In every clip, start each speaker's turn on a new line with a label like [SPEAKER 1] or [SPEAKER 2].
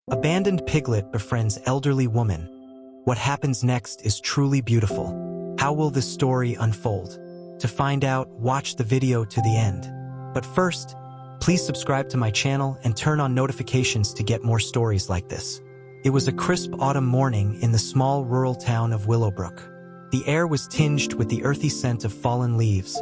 [SPEAKER 1] Abandoned piglet befriends elderly woman. What happens next is truly beautiful. How will this story unfold? To find out, watch the video to the end. But first, please subscribe to my channel and turn on notifications to get more stories like this. It was a crisp autumn morning in the small rural town of Willowbrook. The air was tinged with the earthy scent of fallen leaves,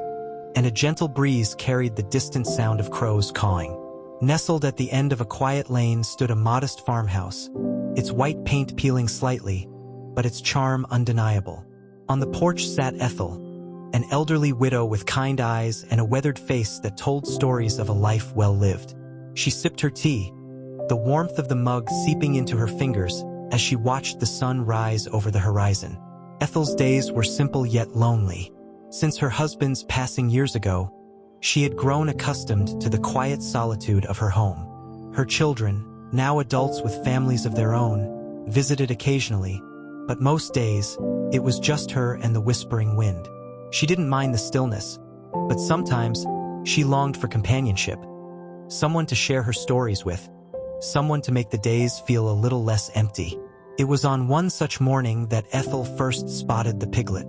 [SPEAKER 1] and a gentle breeze carried the distant sound of crows cawing. Nestled at the end of a quiet lane stood a modest farmhouse, its white paint peeling slightly, but its charm undeniable. On the porch sat Ethel, an elderly widow with kind eyes and a weathered face that told stories of a life well lived. She sipped her tea, the warmth of the mug seeping into her fingers as she watched the sun rise over the horizon. Ethel's days were simple yet lonely. Since her husband's passing years ago, she had grown accustomed to the quiet solitude of her home. Her children, now adults with families of their own, visited occasionally, but most days, it was just her and the whispering wind. She didn't mind the stillness, but sometimes she longed for companionship, someone to share her stories with, someone to make the days feel a little less empty. It was on one such morning that Ethel first spotted the piglet.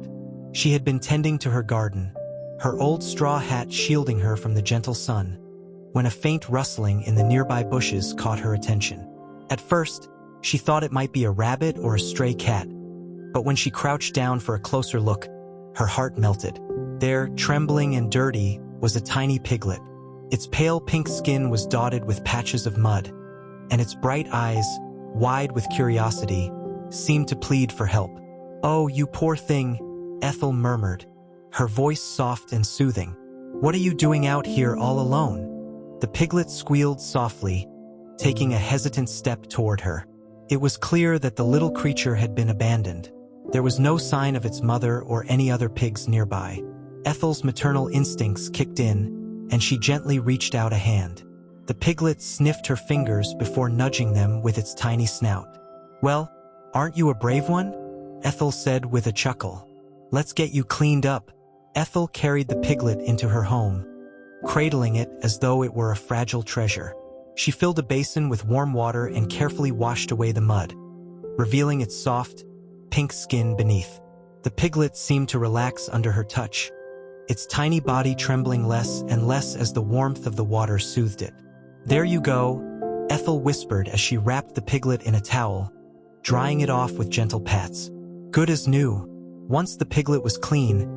[SPEAKER 1] She had been tending to her garden, her old straw hat shielding her from the gentle sun, when a faint rustling in the nearby bushes caught her attention. At first, she thought it might be a rabbit or a stray cat, but when she crouched down for a closer look, her heart melted. There, trembling and dirty, was a tiny piglet. Its pale pink skin was dotted with patches of mud, and its bright eyes, wide with curiosity, seemed to plead for help. "Oh, you poor thing," Ethel murmured, her voice soft and soothing. "What are you doing out here all alone?" The piglet squealed softly, taking a hesitant step toward her. It was clear that the little creature had been abandoned. There was no sign of its mother or any other pigs nearby. Ethel's maternal instincts kicked in, and she gently reached out a hand. The piglet sniffed her fingers before nudging them with its tiny snout. "Well, aren't you a brave one?" Ethel said with a chuckle. "Let's get you cleaned up." Ethel carried the piglet into her home, cradling it as though it were a fragile treasure. She filled a basin with warm water and carefully washed away the mud, revealing its soft, pink skin beneath. The piglet seemed to relax under her touch, its tiny body trembling less and less as the warmth of the water soothed it. "There you go," Ethel whispered as she wrapped the piglet in a towel, drying it off with gentle pats. "Good as new." Once the piglet was clean,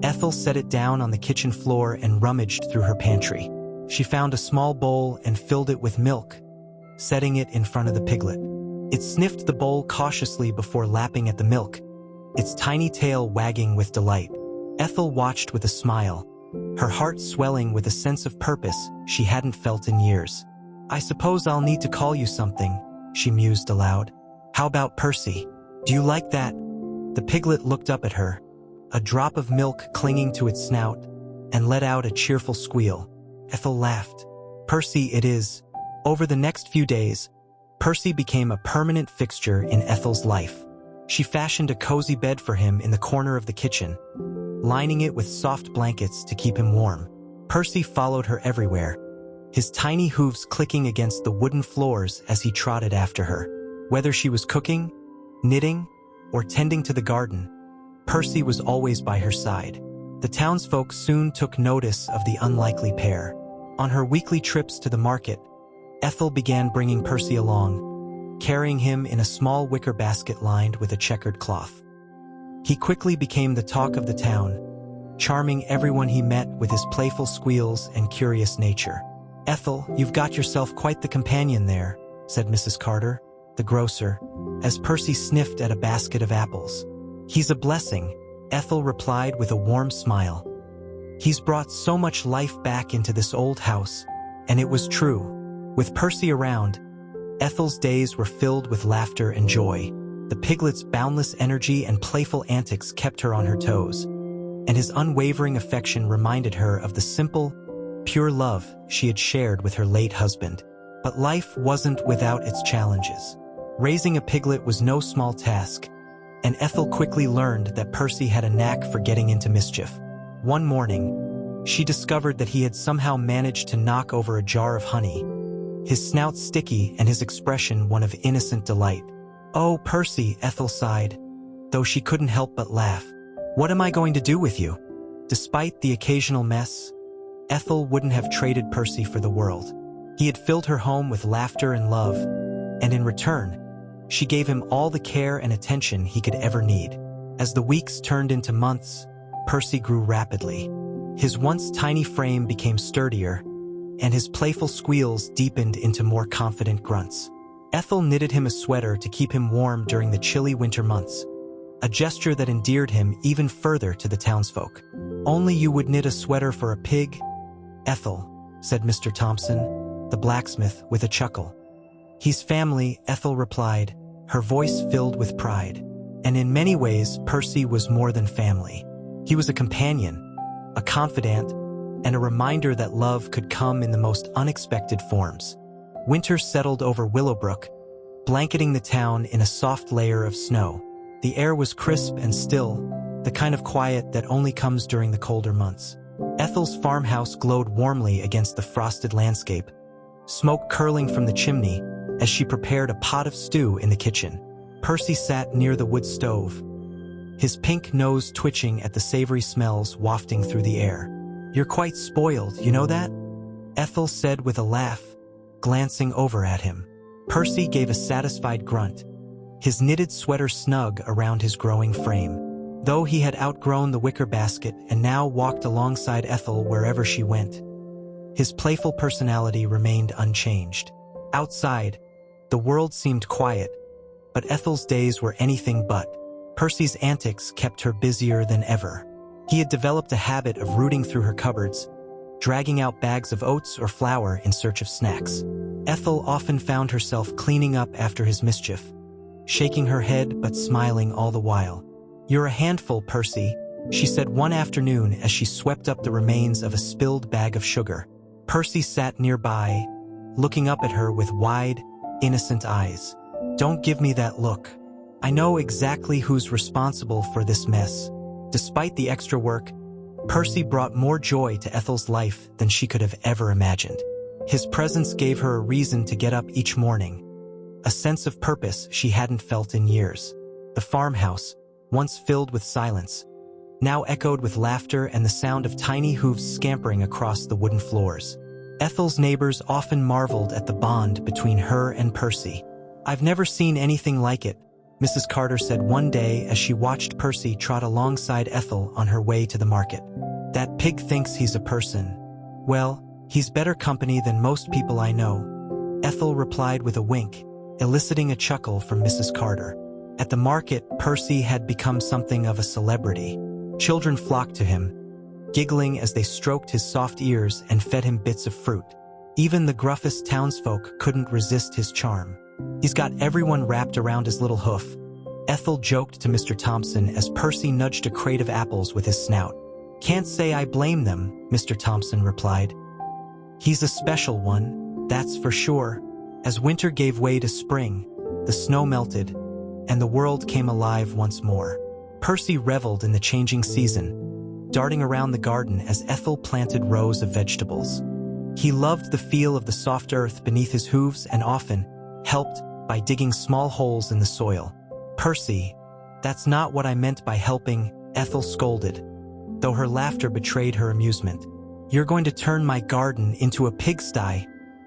[SPEAKER 1] Ethel set it down on the kitchen floor and rummaged through her pantry. She found a small bowl and filled it with milk, setting it in front of the piglet. It sniffed the bowl cautiously before lapping at the milk, its tiny tail wagging with delight. Ethel watched with a smile, her heart swelling with a sense of purpose she hadn't felt in years. "I suppose I'll need to call you something," she mused aloud. "How about Percy? Do you like that?" The piglet looked up at her, a drop of milk clinging to its snout, and let out a cheerful squeal. Ethel laughed. "Percy it is." Over the next few days, Percy became a permanent fixture in Ethel's life. She fashioned a cozy bed for him in the corner of the kitchen, lining it with soft blankets to keep him warm. Percy followed her everywhere, his tiny hooves clicking against the wooden floors as he trotted after her. Whether she was cooking, knitting, or tending to the garden, Percy was always by her side. The townsfolk soon took notice of the unlikely pair. On her weekly trips to the market, Ethel began bringing Percy along, carrying him in a small wicker basket lined with a checkered cloth. He quickly became the talk of the town, charming everyone he met with his playful squeals and curious nature. "Ethel, you've got yourself quite the companion there," said Mrs. Carter, the grocer, as Percy sniffed at a basket of apples. "He's a blessing," Ethel replied with a warm smile. "He's brought so much life back into this old house," and it was true. With Percy around, Ethel's days were filled with laughter and joy. The piglet's boundless energy and playful antics kept her on her toes, and his unwavering affection reminded her of the simple, pure love she had shared with her late husband. But life wasn't without its challenges. Raising a piglet was no small task, and Ethel quickly learned that Percy had a knack for getting into mischief. One morning, she discovered that he had somehow managed to knock over a jar of honey, his snout sticky and his expression one of innocent delight. "Oh, Percy," Ethel sighed, though she couldn't help but laugh. "What am I going to do with you?" Despite the occasional mess, Ethel wouldn't have traded Percy for the world. He had filled her home with laughter and love, and in return, she gave him all the care and attention he could ever need. As the weeks turned into months, Percy grew rapidly. His once tiny frame became sturdier, and his playful squeals deepened into more confident grunts. Ethel knitted him a sweater to keep him warm during the chilly winter months, a gesture that endeared him even further to the townsfolk. "Only you would knit a sweater for a pig, Ethel," said Mr. Thompson, the blacksmith, with a chuckle. "He's family," Ethel replied, her voice filled with pride. And in many ways, Percy was more than family. He was a companion, a confidant, and a reminder that love could come in the most unexpected forms. Winter settled over Willowbrook, blanketing the town in a soft layer of snow. The air was crisp and still, the kind of quiet that only comes during the colder months. Ethel's farmhouse glowed warmly against the frosted landscape, smoke curling from the chimney as she prepared a pot of stew in the kitchen. Percy sat near the wood stove, his pink nose twitching at the savory smells wafting through the air. "You're quite spoiled, you know that?" Ethel said with a laugh, glancing over at him. Percy gave a satisfied grunt, his knitted sweater snug around his growing frame. Though he had outgrown the wicker basket and now walked alongside Ethel wherever she went, his playful personality remained unchanged. Outside, the world seemed quiet, but Ethel's days were anything but. Percy's antics kept her busier than ever. He had developed a habit of rooting through her cupboards, dragging out bags of oats or flour in search of snacks. Ethel often found herself cleaning up after his mischief, shaking her head but smiling all the while. "You're a handful, Percy," she said one afternoon as she swept up the remains of a spilled bag of sugar. Percy sat nearby, looking up at her with wide, innocent eyes. "Don't give me that look. I know exactly who's responsible for this mess." Despite the extra work, Percy brought more joy to Ethel's life than she could have ever imagined. His presence gave her a reason to get up each morning, a sense of purpose she hadn't felt in years. The farmhouse, once filled with silence, now echoed with laughter and the sound of tiny hooves scampering across the wooden floors. Ethel's neighbors often marveled at the bond between her and Percy. "I've never seen anything like it," Mrs. Carter said one day as she watched Percy trot alongside Ethel on her way to the market. "That pig thinks he's a person. Well, he's better company than most people I know," Ethel replied with a wink, eliciting a chuckle from Mrs. Carter. At the market, Percy had become something of a celebrity. Children flocked to him, giggling as they stroked his soft ears and fed him bits of fruit. Even the gruffest townsfolk couldn't resist his charm. "He's got everyone wrapped around his little hoof," Ethel joked to Mr. Thompson as Percy nudged a crate of apples with his snout. "Can't say I blame them," Mr. Thompson replied. "He's a special one, that's for sure." As winter gave way to spring, the snow melted, and the world came alive once more. Percy reveled in the changing season, darting around the garden as Ethel planted rows of vegetables. He loved the feel of the soft earth beneath his hooves and often helped by digging small holes in the soil. "Percy, that's not what I meant by helping," Ethel scolded, though her laughter betrayed her amusement. "You're going to turn my garden into a pigsty."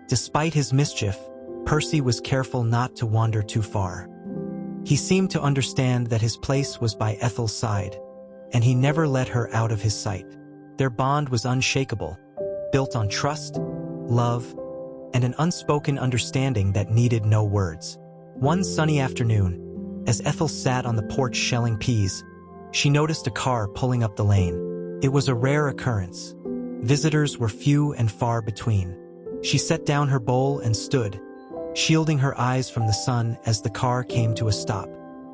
[SPEAKER 1] Despite his mischief, Percy was careful not to wander too far. He seemed to understand that his place was by Ethel's side, and he never let her out of his sight. Their bond was unshakable, built on trust, love, and an unspoken understanding that needed no words. One sunny afternoon, as Ethel sat on the porch shelling peas, she noticed a car pulling up the lane. It was a rare occurrence. Visitors were few and far between. She set down her bowl and stood, shielding her eyes from the sun as the car came to a stop.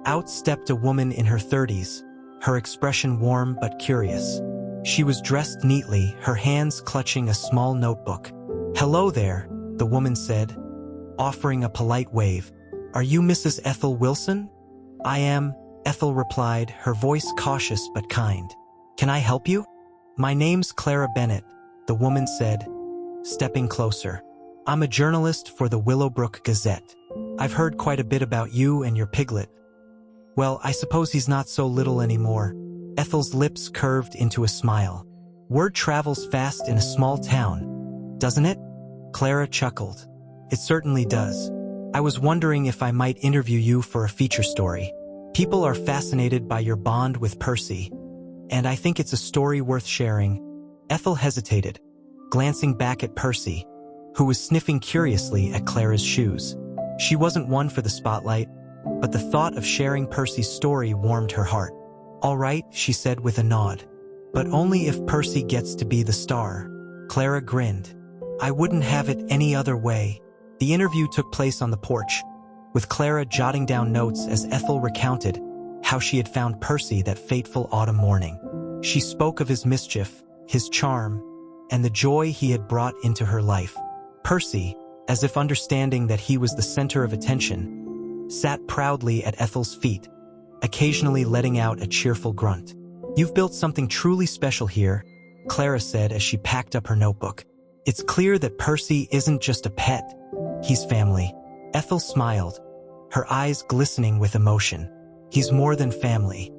[SPEAKER 1] Out stepped a woman in her 30s, her expression warm but curious. She was dressed neatly, her hands clutching a small notebook. "Hello there," the woman said, offering a polite wave. "Are you Mrs. Ethel Wilson?" "I am," Ethel replied, her voice cautious but kind. "Can I help you?" "My name's Clara Bennett," the woman said, stepping closer. I'm a journalist for the Willowbrook Gazette. I've heard quite a bit about you and your piglet. Well, I suppose he's not so little anymore. Ethel's lips curved into a smile. Word travels fast in a small town, doesn't it? Clara chuckled. It certainly does. I was wondering if I might interview you for a feature story. People are fascinated by your bond with Percy, and I think it's a story worth sharing. Ethel hesitated, glancing back at Percy, who was sniffing curiously at Clara's shoes. She wasn't one for the spotlight, but the thought of sharing Percy's story warmed her heart. All right, she said with a nod. But only if Percy gets to be the star. Clara grinned. I wouldn't have it any other way. The interview took place on the porch, with Clara jotting down notes as Ethel recounted how she had found Percy that fateful autumn morning. She spoke of his mischief, his charm, and the joy he had brought into her life. Percy, as if understanding that he was the center of attention, sat proudly at Ethel's feet, occasionally letting out a cheerful grunt. You've built something truly special here, Clara said as she packed up her notebook. It's clear that Percy isn't just a pet, he's family. Ethel smiled, her eyes glistening with emotion. He's more than family.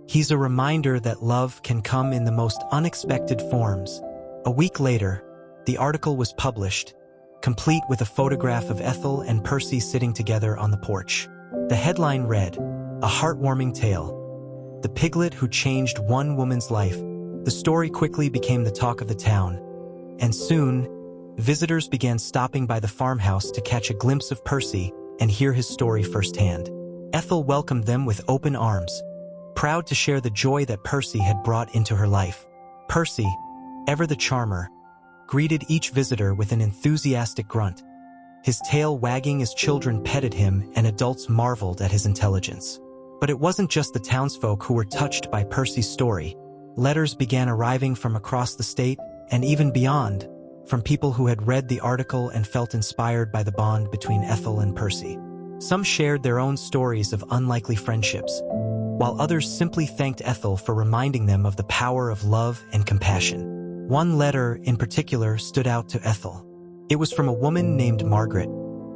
[SPEAKER 1] He's a reminder that love can come in the most unexpected forms. A week later, the article was published, complete with a photograph of Ethel and Percy sitting together on the porch. The headline read, "A heartwarming tale. The piglet who changed one woman's life." The story quickly became the talk of the town, and soon, visitors began stopping by the farmhouse to catch a glimpse of Percy and hear his story firsthand. Ethel welcomed them with open arms, proud to share the joy that Percy had brought into her life. Percy, ever the charmer, greeted each visitor with an enthusiastic grunt, his tail wagging as children petted him and adults marveled at his intelligence. But it wasn't just the townsfolk who were touched by Percy's story. Letters began arriving from across the state, and even beyond, from people who had read the article and felt inspired by the bond between Ethel and Percy. Some shared their own stories of unlikely friendships, while others simply thanked Ethel for reminding them of the power of love and compassion. One letter in particular stood out to Ethel. It was from a woman named Margaret,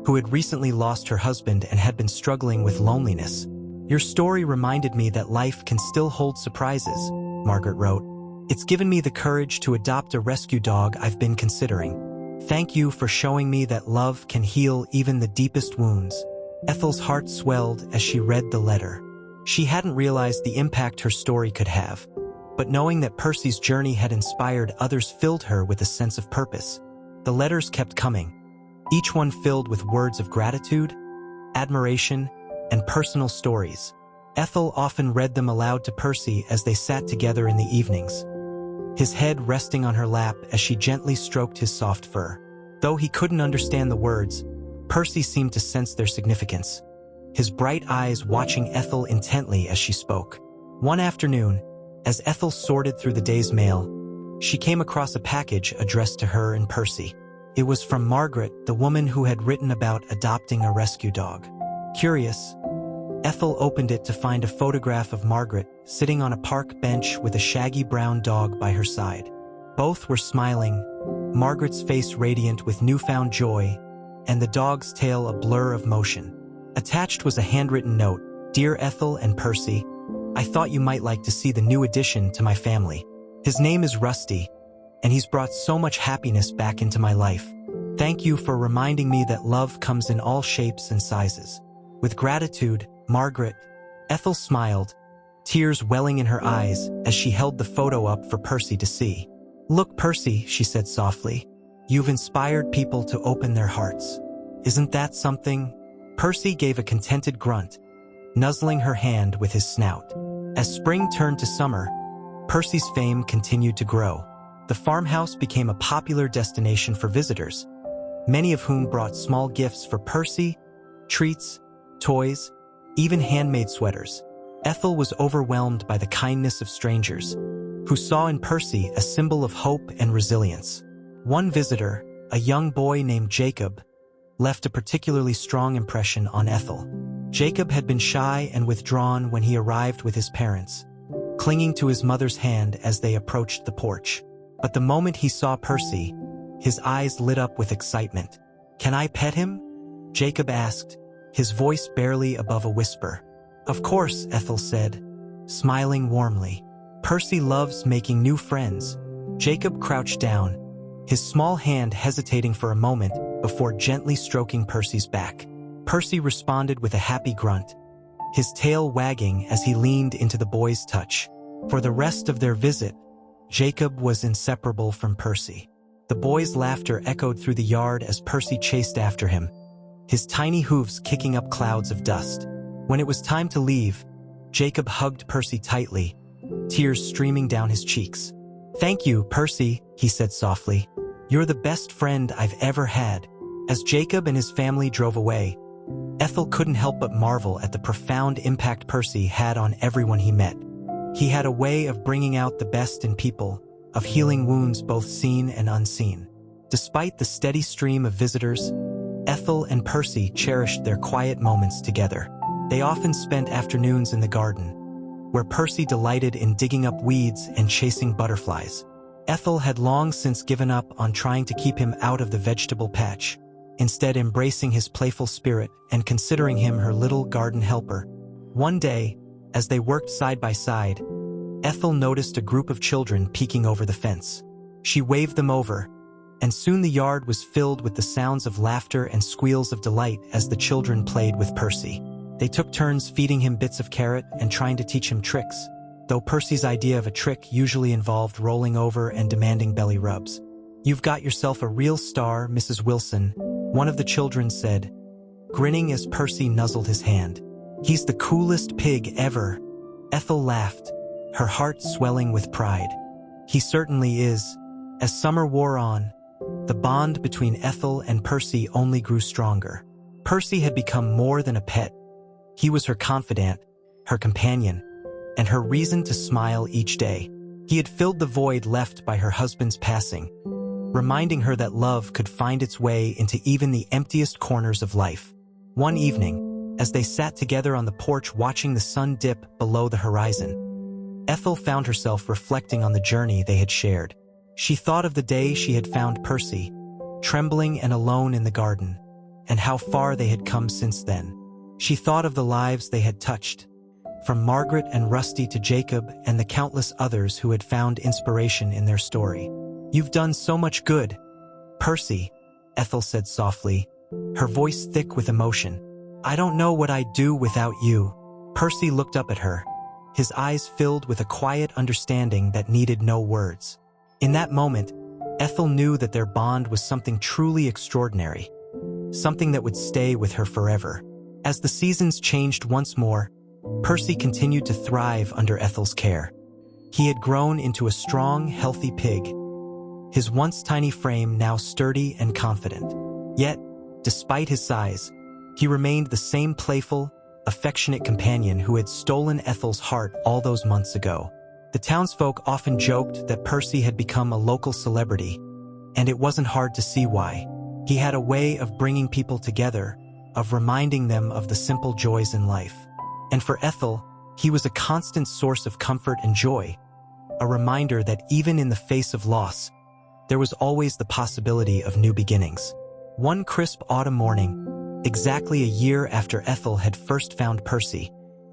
[SPEAKER 1] who had recently lost her husband and had been struggling with loneliness. Your story reminded me that life can still hold surprises, Margaret wrote. It's given me the courage to adopt a rescue dog I've been considering. Thank you for showing me that love can heal even the deepest wounds. Ethel's heart swelled as she read the letter. She hadn't realized the impact her story could have, but knowing that Percy's journey had inspired others filled her with a sense of purpose. The letters kept coming, each one filled with words of gratitude, admiration, and personal stories. Ethel often read them aloud to Percy as they sat together in the evenings, his head resting on her lap as she gently stroked his soft fur. Though he couldn't understand the words, Percy seemed to sense their significance, his bright eyes watching Ethel intently as she spoke. One afternoon, as Ethel sorted through the day's mail, she came across a package addressed to her and Percy. It was from Margaret, the woman who had written about adopting a rescue dog. Curious, Ethel opened it to find a photograph of Margaret sitting on a park bench with a shaggy brown dog by her side. Both were smiling, Margaret's face radiant with newfound joy, and the dog's tail a blur of motion. Attached was a handwritten note. Dear Ethel and Percy, I thought you might like to see the new addition to my family. His name is Rusty, and he's brought so much happiness back into my life. Thank you for reminding me that love comes in all shapes and sizes. With gratitude, Margaret. Ethel smiled, tears welling in her eyes as she held the photo up for Percy to see. Look, Percy, she said softly. You've inspired people to open their hearts. Isn't that something? Percy gave a contented grunt, nuzzling her hand with his snout. As spring turned to summer, Percy's fame continued to grow. The farmhouse became a popular destination for visitors, many of whom brought small gifts for Percy, treats, toys, even handmade sweaters. Ethel was overwhelmed by the kindness of strangers, who saw in Percy a symbol of hope and resilience. One visitor, a young boy named Jacob, left a particularly strong impression on Ethel. Jacob had been shy and withdrawn when he arrived with his parents, clinging to his mother's hand as they approached the porch. But the moment he saw Percy, his eyes lit up with excitement. "Can I pet him?" Jacob asked, his voice barely above a whisper. "Of course," Ethel said, smiling warmly. "Percy loves making new friends." Jacob crouched down, his small hand hesitating for a moment before gently stroking Percy's back. Percy responded with a happy grunt, his tail wagging as he leaned into the boy's touch. For the rest of their visit, Jacob was inseparable from Percy. The boy's laughter echoed through the yard as Percy chased after him, his tiny hooves kicking up clouds of dust. When it was time to leave, Jacob hugged Percy tightly, tears streaming down his cheeks. "Thank you, Percy," he said softly. "You're the best friend I've ever had." As Jacob and his family drove away, Ethel couldn't help but marvel at the profound impact Percy had on everyone he met. He had a way of bringing out the best in people, of healing wounds both seen and unseen. Despite the steady stream of visitors, Ethel and Percy cherished their quiet moments together. They often spent afternoons in the garden, where Percy delighted in digging up weeds and chasing butterflies. Ethel had long since given up on trying to keep him out of the vegetable patch, instead embracing his playful spirit and considering him her little garden helper. One day, as they worked side by side, Ethel noticed a group of children peeking over the fence. She waved them over, and soon the yard was filled with the sounds of laughter and squeals of delight as the children played with Percy. They took turns feeding him bits of carrot and trying to teach him tricks, though Percy's idea of a trick usually involved rolling over and demanding belly rubs. "You've got yourself a real star, Mrs. Wilson," one of the children said, grinning as Percy nuzzled his hand. "He's the coolest pig ever." Ethel laughed, her heart swelling with pride. "He certainly is." As summer wore on, the bond between Ethel and Percy only grew stronger. Percy had become more than a pet. He was her confidant, her companion, and her reason to smile each day. He had filled the void left by her husband's passing, reminding her that love could find its way into even the emptiest corners of life. One evening, as they sat together on the porch watching the sun dip below the horizon, Ethel found herself reflecting on the journey they had shared. She thought of the day she had found Percy, trembling and alone in the garden, and how far they had come since then. She thought of the lives they had touched, from Margaret and Rusty to Jacob and the countless others who had found inspiration in their story. "You've done so much good, Percy," Ethel said softly, her voice thick with emotion. "I don't know what I'd do without you." Percy looked up at her, his eyes filled with a quiet understanding that needed no words. In that moment, Ethel knew that their bond was something truly extraordinary, something that would stay with her forever. As the seasons changed once more, Percy continued to thrive under Ethel's care. He had grown into a strong, healthy pig, his once tiny frame now sturdy and confident. Yet, despite his size, he remained the same playful, affectionate companion who had stolen Ethel's heart all those months ago. The townsfolk often joked that Percy had become a local celebrity, and it wasn't hard to see why. He had a way of bringing people together, of reminding them of the simple joys in life. And for Ethel, he was a constant source of comfort and joy, a reminder that even in the face of loss, there was always the possibility of new beginnings. One crisp autumn morning, exactly a year after Ethel had first found Percy,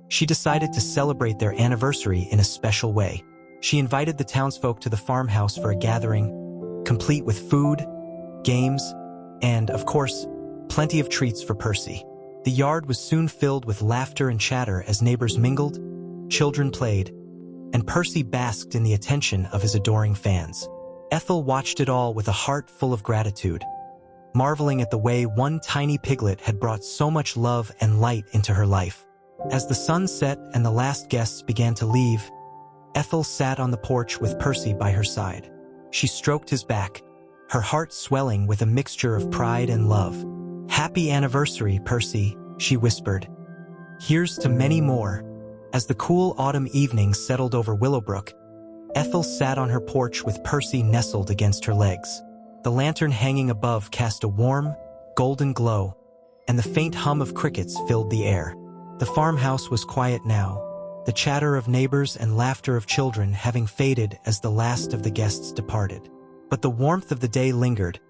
[SPEAKER 1] she decided to celebrate their anniversary in a special way. She invited the townsfolk to the farmhouse for a gathering, complete with food, games, and, of course, plenty of treats for Percy. The yard was soon filled with laughter and chatter as neighbors mingled, children played, and Percy basked in the attention of his adoring fans. Ethel watched it all with a heart full of gratitude, marveling at the way one tiny piglet had brought so much love and light into her life. As the sun set and the last guests began to leave, Ethel sat on the porch with Percy by her side. She stroked his back, her heart swelling with a mixture of pride and love. "Happy anniversary, Percy," she whispered. "Here's to many more." As the cool autumn evening settled over Willowbrook, Ethel sat on her porch with Percy nestled against her legs. The lantern hanging above cast a warm, golden glow, and the faint hum of crickets filled the air. The farmhouse was quiet now, the chatter of neighbors and laughter of children having faded as the last of the guests departed. But the warmth of the day lingered,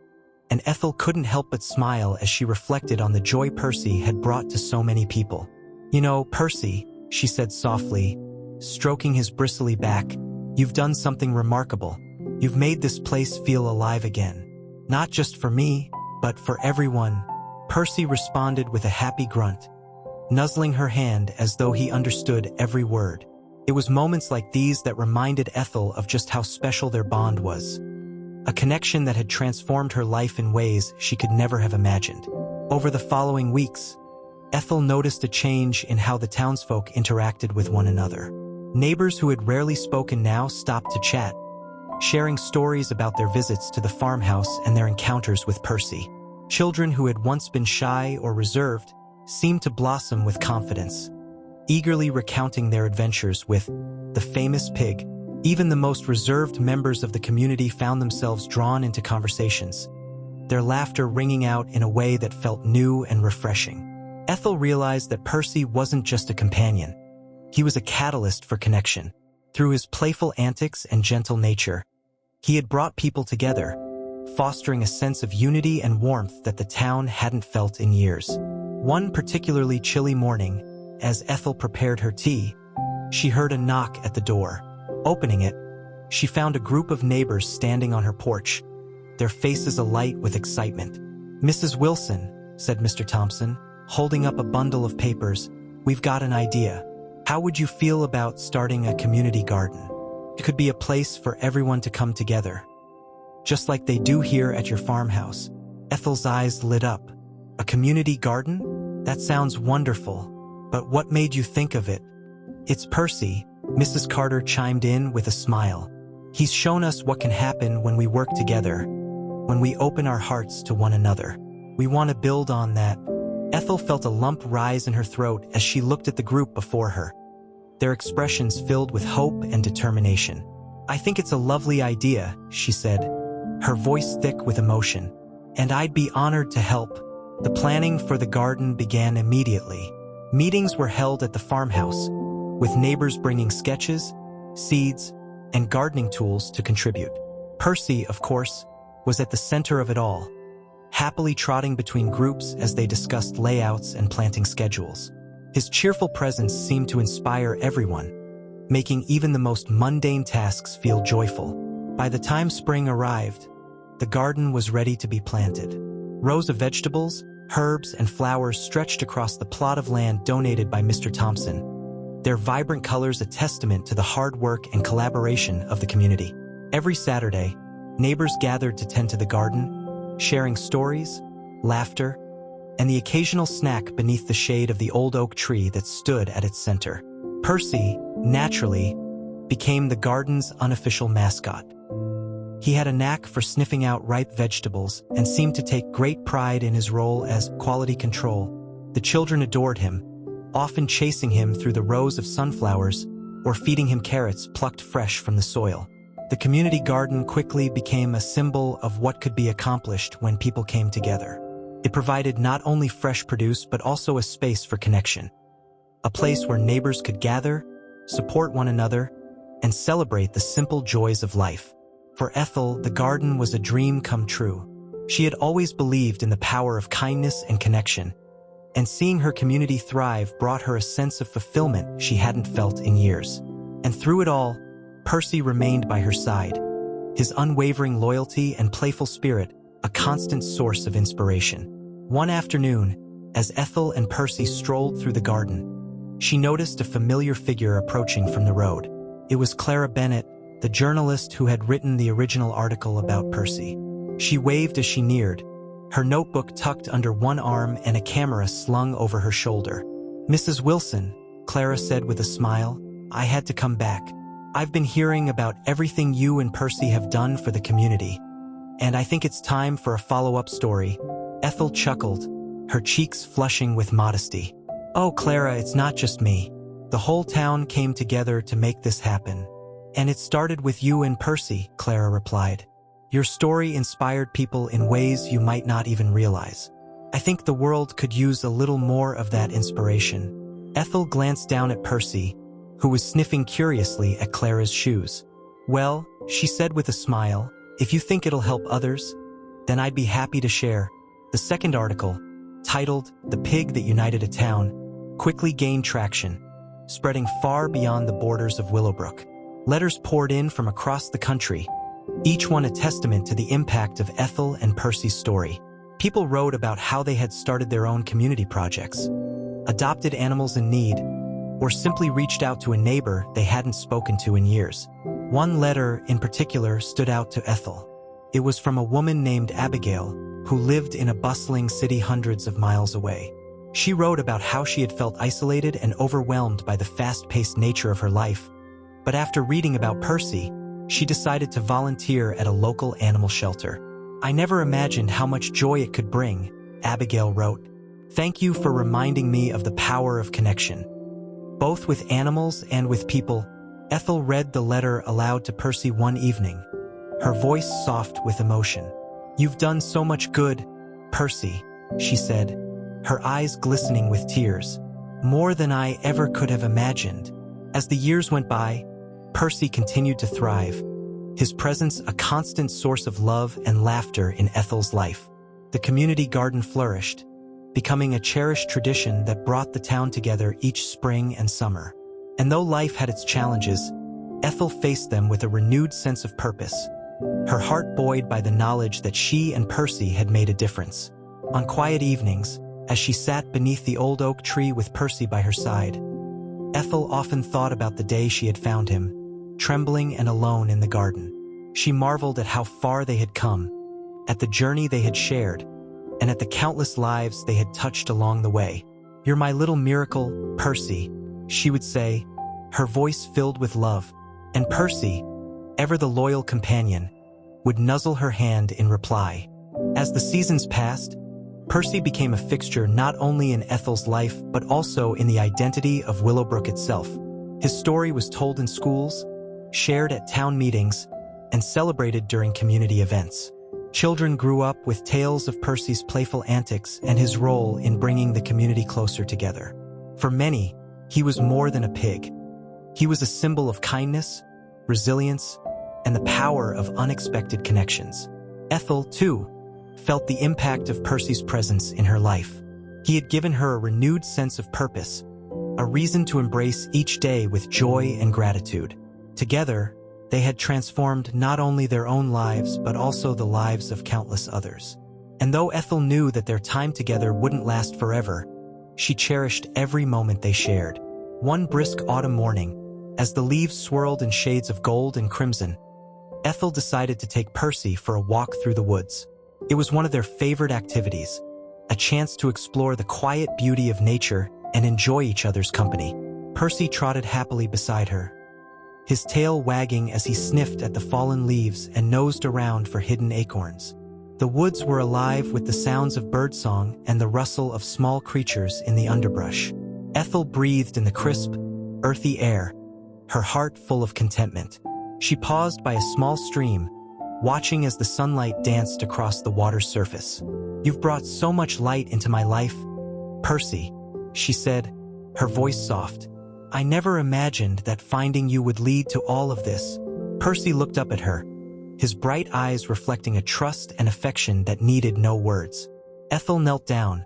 [SPEAKER 1] and Ethel couldn't help but smile as she reflected on the joy Percy had brought to so many people. "You know, Percy," she said softly, stroking his bristly back, "you've done something remarkable. You've made this place feel alive again. Not just for me, but for everyone." Percy responded with a happy grunt, nuzzling her hand as though he understood every word. It was moments like these that reminded Ethel of just how special their bond was. A connection that had transformed her life in ways she could never have imagined. Over the following weeks, Ethel noticed a change in how the townsfolk interacted with one another. Neighbors who had rarely spoken now stopped to chat, sharing stories about their visits to the farmhouse and their encounters with Percy. Children who had once been shy or reserved seemed to blossom with confidence, eagerly recounting their adventures with the famous pig. Even the most reserved members of the community found themselves drawn into conversations, their laughter ringing out in a way that felt new and refreshing. Ethel realized that Percy wasn't just a companion. He was a catalyst for connection. Through his playful antics and gentle nature, he had brought people together, fostering a sense of unity and warmth that the town hadn't felt in years. One particularly chilly morning, as Ethel prepared her tea, she heard a knock at the door. Opening it, she found a group of neighbors standing on her porch, their faces alight with excitement. "Mrs. Wilson," said Mr. Thompson, holding up a bundle of papers, "we've got an idea. How would you feel about starting a community garden? It could be a place for everyone to come together, just like they do here at your farmhouse." Ethel's eyes lit up. "A community garden? That sounds wonderful. But what made you think of it?" "It's Percy," Mrs. Carter chimed in with a smile. "He's shown us what can happen when we work together, when we open our hearts to one another. We want to build on that." Ethel felt a lump rise in her throat as she looked at the group before her, their expressions filled with hope and determination. "I think it's a lovely idea," she said, her voice thick with emotion, "and I'd be honored to help." The planning for the garden began immediately. Meetings were held at the farmhouse, with neighbors bringing sketches, seeds, and gardening tools to contribute. Percy, of course, was at the center of it all, happily trotting between groups as they discussed layouts and planting schedules. His cheerful presence seemed to inspire everyone, making even the most mundane tasks feel joyful. By the time spring arrived, the garden was ready to be planted. Rows of vegetables, herbs, and flowers stretched across the plot of land donated by Mr. Thompson, their vibrant colors a testament to the hard work and collaboration of the community. Every Saturday, neighbors gathered to tend to the garden, sharing stories, laughter, and the occasional snack beneath the shade of the old oak tree that stood at its center. Percy, naturally, became the garden's unofficial mascot. He had a knack for sniffing out ripe vegetables and seemed to take great pride in his role as quality control. The children adored him, often chasing him through the rows of sunflowers or feeding him carrots plucked fresh from the soil. The community garden quickly became a symbol of what could be accomplished when people came together. It provided not only fresh produce but also a space for connection, a place where neighbors could gather, support one another, and celebrate the simple joys of life. For Ethel, the garden was a dream come true. She had always believed in the power of kindness and connection, and seeing her community thrive brought her a sense of fulfillment she hadn't felt in years. And through it all, Percy remained by her side, his unwavering loyalty and playful spirit a constant source of inspiration. One afternoon, as Ethel and Percy strolled through the garden, she noticed a familiar figure approaching from the road. It was Clara Bennett, the journalist who had written the original article about Percy. She waved as she neared, her notebook tucked under one arm and a camera slung over her shoulder. "Mrs. Wilson," Clara said with a smile, "I had to come back. I've been hearing about everything you and Percy have done for the community, and I think it's time for a follow-up story." Ethel chuckled, her cheeks flushing with modesty. "Oh, Clara, it's not just me. The whole town came together to make this happen. And it started with you and Percy," Clara replied. "Your story inspired people in ways you might not even realize. I think the world could use a little more of that inspiration." Ethel glanced down at Percy, who was sniffing curiously at Clara's shoes. "Well," she said with a smile, "if you think it'll help others, then I'd be happy to share. The second article, titled The Pig That United a Town, quickly gained traction, spreading far beyond the borders of Willowbrook. Letters poured in from across the country, each one a testament to the impact of Ethel and Percy's story. People wrote about how they had started their own community projects, adopted animals in need, or simply reached out to a neighbor they hadn't spoken to in years. One letter in particular stood out to Ethel. It was from a woman named Abigail, who lived in a bustling city hundreds of miles away. She wrote about how she had felt isolated and overwhelmed by the fast-paced nature of her life. But after reading about Percy, she decided to volunteer at a local animal shelter. "I never imagined how much joy it could bring," Abigail wrote. "Thank you for reminding me of the power of connection, both with animals and with people." Ethel read the letter aloud to Percy one evening, her voice soft with emotion. "You've done so much good, Percy," she said, her eyes glistening with tears. "More than I ever could have imagined." As the years went by, Percy continued to thrive, his presence a constant source of love and laughter in Ethel's life. The community garden flourished, becoming a cherished tradition that brought the town together each spring and summer. And though life had its challenges, Ethel faced them with a renewed sense of purpose, her heart buoyed by the knowledge that she and Percy had made a difference. On quiet evenings, as she sat beneath the old oak tree with Percy by her side, Ethel often thought about the day she had found him, trembling and alone in the garden. She marveled at how far they had come, at the journey they had shared, and at the countless lives they had touched along the way. "You're my little miracle, Percy," she would say, her voice filled with love. And Percy, ever the loyal companion, would nuzzle her hand in reply. As the seasons passed, Percy became a fixture not only in Ethel's life but also in the identity of Willowbrook itself. His story was told in schools, shared at town meetings, and celebrated during community events. Children grew up with tales of Percy's playful antics and his role in bringing the community closer together. For many, he was more than a pig. He was a symbol of kindness, resilience, and the power of unexpected connections. Ethel, too, felt the impact of Percy's presence in her life. He had given her a renewed sense of purpose, a reason to embrace each day with joy and gratitude. Together, they had transformed not only their own lives but also the lives of countless others. And though Ethel knew that their time together wouldn't last forever, she cherished every moment they shared. One brisk autumn morning, as the leaves swirled in shades of gold and crimson, Ethel decided to take Percy for a walk through the woods. It was one of their favorite activities, a chance to explore the quiet beauty of nature and enjoy each other's company. Percy trotted happily beside her, his tail wagging as he sniffed at the fallen leaves and nosed around for hidden acorns. The woods were alive with the sounds of birdsong and the rustle of small creatures in the underbrush. Ethel breathed in the crisp, earthy air, her heart full of contentment. She paused by a small stream, watching as the sunlight danced across the water's surface. "You've brought so much light into my life, Percy," she said, her voice soft. "I never imagined that finding you would lead to all of this." Percy looked up at her, his bright eyes reflecting a trust and affection that needed no words. Ethel knelt down,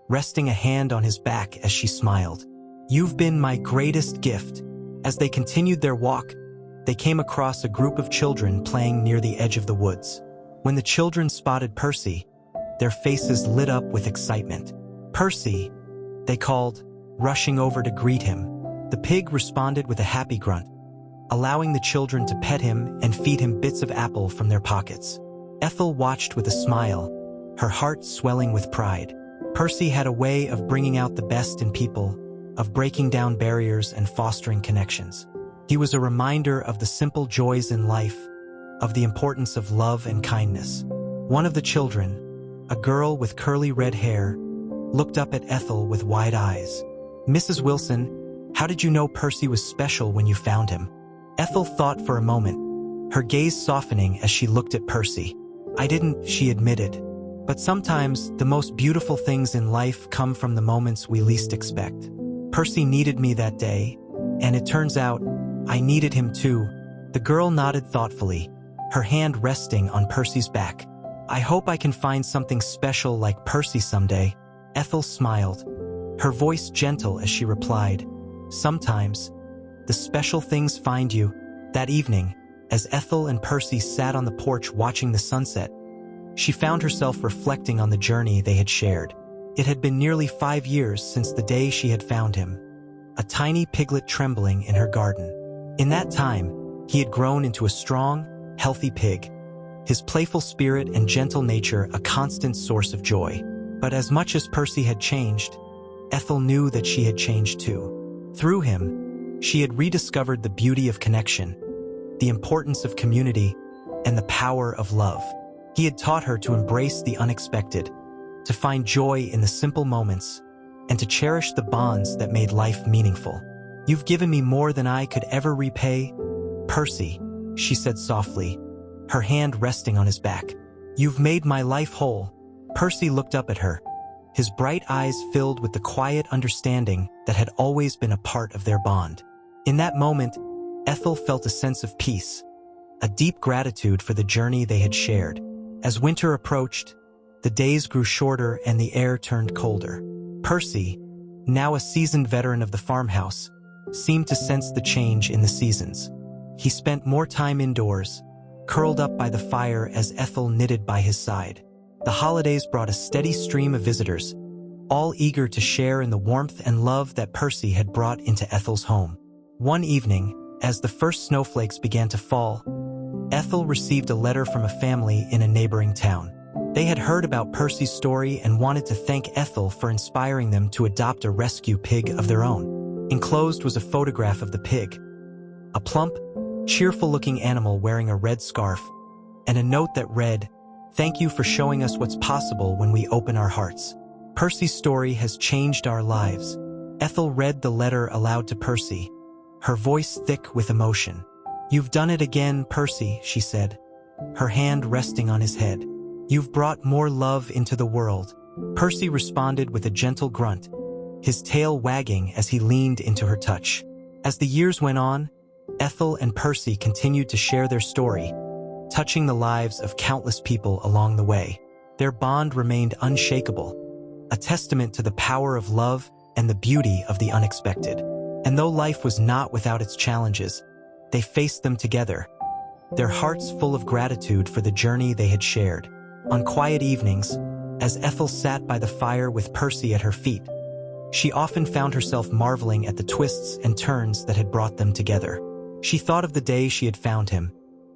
[SPEAKER 1] resting a hand on his back as she smiled. "You've been my greatest gift." As they continued their walk, they came across a group of children playing near the edge of the woods. When the children spotted Percy, their faces lit up with excitement. "Percy," they called, rushing over to greet him. The pig responded with a happy grunt, allowing the children to pet him and feed him bits of apple from their pockets. Ethel watched with a smile, her heart swelling with pride. Percy had a way of bringing out the best in people, of breaking down barriers and fostering connections. He was a reminder of the simple joys in life, of the importance of love and kindness. One of the children, a girl with curly red hair, looked up at Ethel with wide eyes. "Mrs. Wilson, how did you know Percy was special when you found him?" Ethel thought for a moment, her gaze softening as she looked at Percy. "I didn't," she admitted. "But sometimes the most beautiful things in life come from the moments we least expect. Percy needed me that day, and it turns out I needed him too." The girl nodded thoughtfully, her hand resting on Percy's back. I hope I can find something special like Percy someday. Ethel smiled, her voice gentle as she replied, sometimes, the special things find you. That evening, as Ethel and Percy sat on the porch watching the sunset, she found herself reflecting on the journey they had shared. It had been nearly 5 years since the day she had found him, a tiny piglet trembling in her garden. In that time, he had grown into a strong, healthy pig, his playful spirit and gentle nature a constant source of joy. But as much as Percy had changed, Ethel knew that she had changed too. Through him, she had rediscovered the beauty of connection, the importance of community, and the power of love. He had taught her to embrace the unexpected, to find joy in the simple moments, and to cherish the bonds that made life meaningful. You've given me more than I could ever repay, Percy, she said softly, her hand resting on his back. You've made my life whole. Percy looked up at her, his bright eyes filled with the quiet understanding that had always been a part of their bond. In that moment, Ethel felt a sense of peace, a deep gratitude for the journey they had shared. As winter approached, the days grew shorter and the air turned colder. Percy, now a seasoned veteran of the farmhouse, seemed to sense the change in the seasons. He spent more time indoors, curled up by the fire as Ethel knitted by his side. The holidays brought a steady stream of visitors, all eager to share in the warmth and love that Percy had brought into Ethel's home. One evening, as the first snowflakes began to fall, Ethel received a letter from a family in a neighboring town. They had heard about Percy's story and wanted to thank Ethel for inspiring them to adopt a rescue pig of their own. Enclosed was a photograph of the pig, a plump, cheerful-looking animal wearing a red scarf, and a note that read, "Thank you for showing us what's possible when we open our hearts. Percy's story has changed our lives." Ethel read the letter aloud to Percy, her voice thick with emotion. "You've done it again, Percy," she said, her hand resting on his head. "You've brought more love into the world." Percy responded with a gentle grunt, his tail wagging as he leaned into her touch. As the years went on, Ethel and Percy continued to share their story, touching the lives of countless people along the way. Their bond remained unshakable, a testament to the power of love and the beauty of the unexpected. And though life was not without its challenges, they faced them together, their hearts full of gratitude for the journey they had shared. On quiet evenings, as Ethel sat by the fire with Percy at her feet, she often found herself marveling at the twists and turns that had brought them together. She thought of the day she had found him,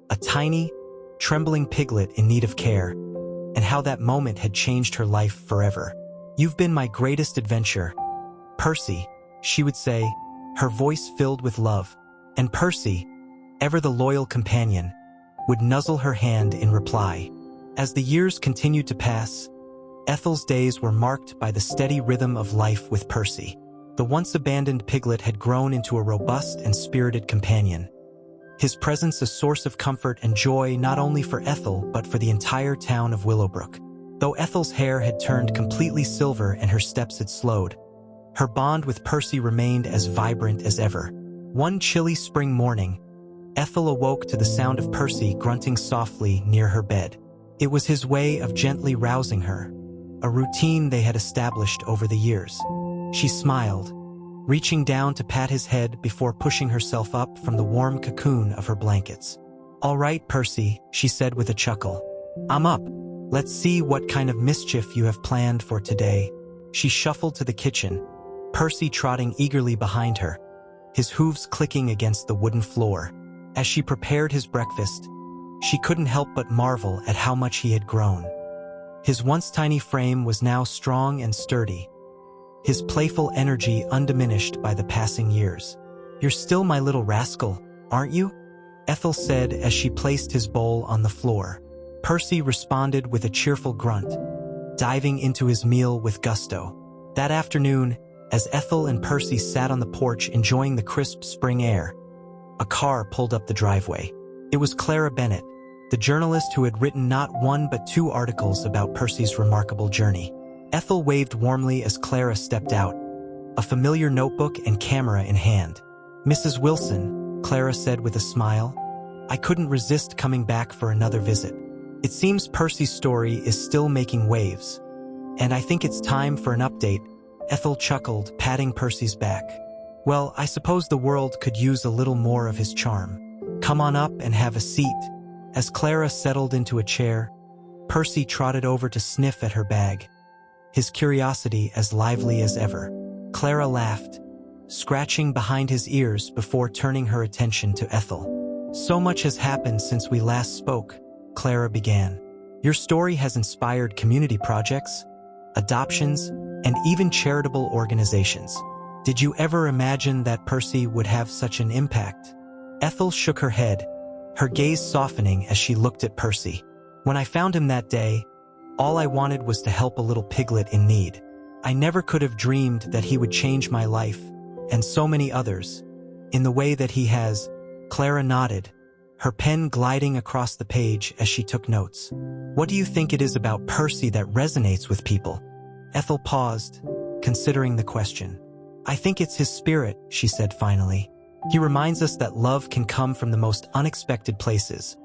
[SPEAKER 1] a tiny, trembling piglet in need of care, and how that moment had changed her life forever. "You've been my greatest adventure, Percy," she would say, her voice filled with love. And Percy, ever the loyal companion, would nuzzle her hand in reply. As the years continued to pass, Ethel's days were marked by the steady rhythm of life with Percy. The once abandoned piglet had grown into a robust and spirited companion, his presence a source of comfort and joy not only for Ethel but for the entire town of Willowbrook. Though Ethel's hair had turned completely silver and her steps had slowed, her bond with Percy remained as vibrant as ever. One chilly spring morning, Ethel awoke to the sound of Percy grunting softly near her bed. It was his way of gently rousing her, a routine they had established over the years. She smiled, reaching down to pat his head before pushing herself up from the warm cocoon of her blankets. "All right, Percy," she said with a chuckle. "I'm up. Let's see what kind of mischief you have planned for today." She shuffled to the kitchen, Percy trotting eagerly behind her, his hooves clicking against the wooden floor. As she prepared his breakfast, she couldn't help but marvel at how much he had grown. His once tiny frame was now strong and sturdy, his playful energy undiminished by the passing years. "You're still my little rascal, aren't you?" Ethel said as she placed his bowl on the floor. Percy responded with a cheerful grunt, diving into his meal with gusto. That afternoon, as Ethel and Percy sat on the porch enjoying the crisp spring air, a car pulled up the driveway. It was Clara Bennett, the journalist who had written not one but 2 articles about Percy's remarkable journey. Ethel waved warmly as Clara stepped out, a familiar notebook and camera in hand. "Mrs. Wilson," Clara said with a smile, "I couldn't resist coming back for another visit. It seems Percy's story is still making waves. And I think it's time for an update, Ethel chuckled, patting Percy's back. Well, I suppose the world could use a little more of his charm. Come on up and have a seat. As Clara settled into a chair, Percy trotted over to sniff at her bag, his curiosity as lively as ever. Clara laughed, scratching behind his ears before turning her attention to Ethel. So much has happened since we last spoke, Clara began. Your story has inspired community projects, adoptions, and even charitable organizations. Did you ever imagine that Percy would have such an impact? Ethel shook her head, her gaze softening as she looked at Percy. When I found him that day, all I wanted was to help a little piglet in need. I never could have dreamed that he would change my life, and so many others, in the way that he has. Clara nodded, her pen gliding across the page as she took notes. What do you think it is about Percy that resonates with people? Ethel paused, considering the question. I think it's his spirit, she said finally. He reminds us that love can come from the most unexpected places,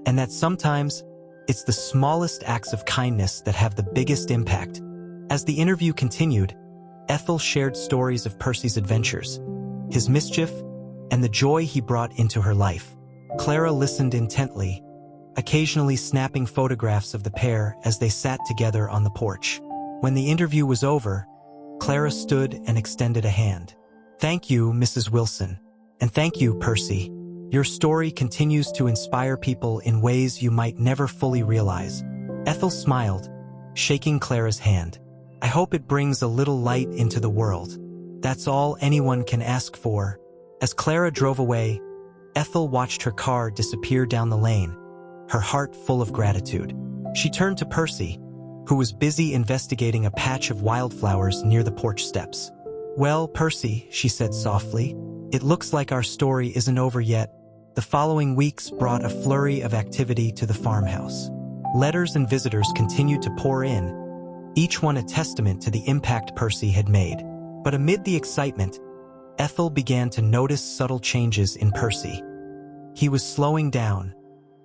[SPEAKER 1] and that sometimes it's the smallest acts of kindness that have the biggest impact. As the interview continued, Ethel shared stories of Percy's adventures, his mischief, and the joy he brought into her life. Clara listened intently, occasionally snapping photographs of the pair as they sat together on the porch. When the interview was over, Clara stood and extended a hand. Thank you, Mrs. Wilson. And thank you, Percy. Your story continues to inspire people in ways you might never fully realize. Ethel smiled, shaking Clara's hand. I hope it brings a little light into the world. That's all anyone can ask for. As Clara drove away, Ethel watched her car disappear down the lane, her heart full of gratitude. She turned to Percy, who was busy investigating a patch of wildflowers near the porch steps. Well, Percy, she said softly, it looks like our story isn't over yet. The following weeks brought a flurry of activity to the farmhouse. Letters and visitors continued to pour in, each one a testament to the impact Percy had made. But amid the excitement, Ethel began to notice subtle changes in Percy. He was slowing down,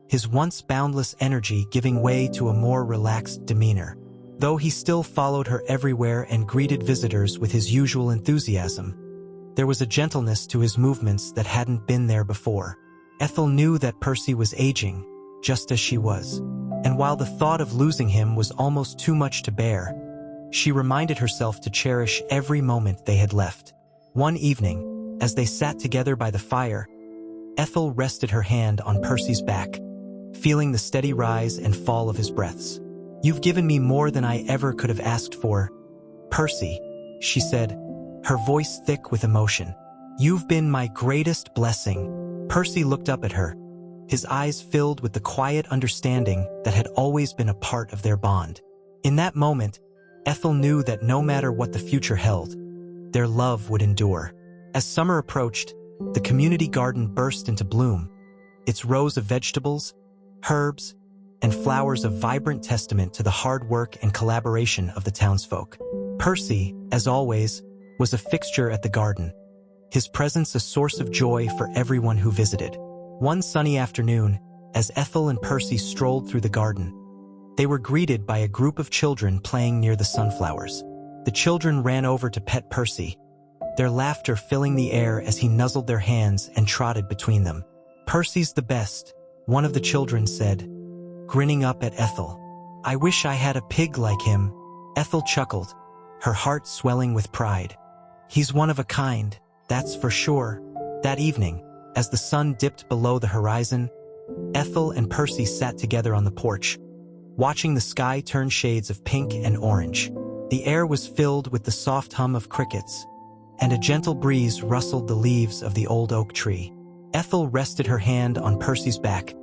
[SPEAKER 1] his once boundless energy giving way to a more relaxed demeanor. Though he still followed her everywhere and greeted visitors with his usual enthusiasm, there was a gentleness to his movements that hadn't been there before. Ethel knew that Percy was aging, just as she was. And while the thought of losing him was almost too much to bear, she reminded herself to cherish every moment they had left. One evening, as they sat together by the fire, Ethel rested her hand on Percy's back, feeling the steady rise and fall of his breaths. You've given me more than I ever could have asked for, Percy, she said, her voice thick with emotion. You've been my greatest blessing. Percy looked up at her, his eyes filled with the quiet understanding that had always been a part of their bond. In that moment, Ethel knew that no matter what the future held, their love would endure. As summer approached, the community garden burst into bloom, its rows of vegetables, herbs, and flowers a vibrant testament to the hard work and collaboration of the townsfolk. Percy, as always, was a fixture at the garden, his presence a source of joy for everyone who visited. One sunny afternoon, as Ethel and Percy strolled through the garden, they were greeted by a group of children playing near the sunflowers. The children ran over to pet Percy, their laughter filling the air as he nuzzled their hands and trotted between them. Percy's the best, one of the children said, grinning up at Ethel. I wish I had a pig like him. Ethel chuckled, her heart swelling with pride. He's one of a kind, that's for sure. That evening, as the sun dipped below the horizon, Ethel and Percy sat together on the porch, watching the sky turn shades of pink and orange. The air was filled with the soft hum of crickets, and a gentle breeze rustled the leaves of the old oak tree. Ethel rested her hand on Percy's back,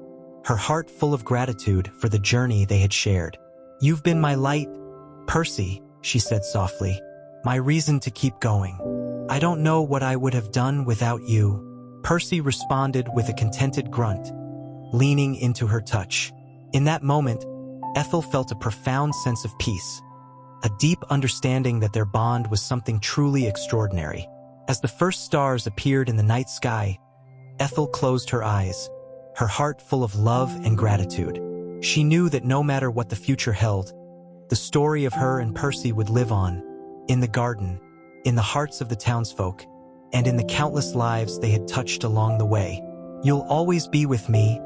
[SPEAKER 1] her heart full of gratitude for the journey they had shared. You've been my light, Percy, she said softly, my reason to keep going. I don't know what I would have done without you. Percy responded with a contented grunt, leaning into her touch. In that moment, Ethel felt a profound sense of peace, a deep understanding that their bond was something truly extraordinary. As the first stars appeared in the night sky, Ethel closed her eyes, her heart full of love and gratitude. She knew that no matter what the future held, the story of her and Percy would live on, in the garden, in the hearts of the townsfolk, and in the countless lives they had touched along the way. "You'll always be with me,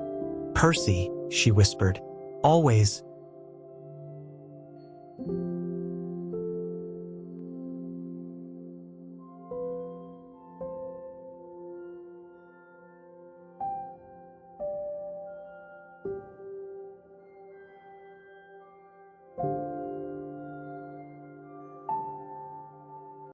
[SPEAKER 1] Percy," she whispered. "Always."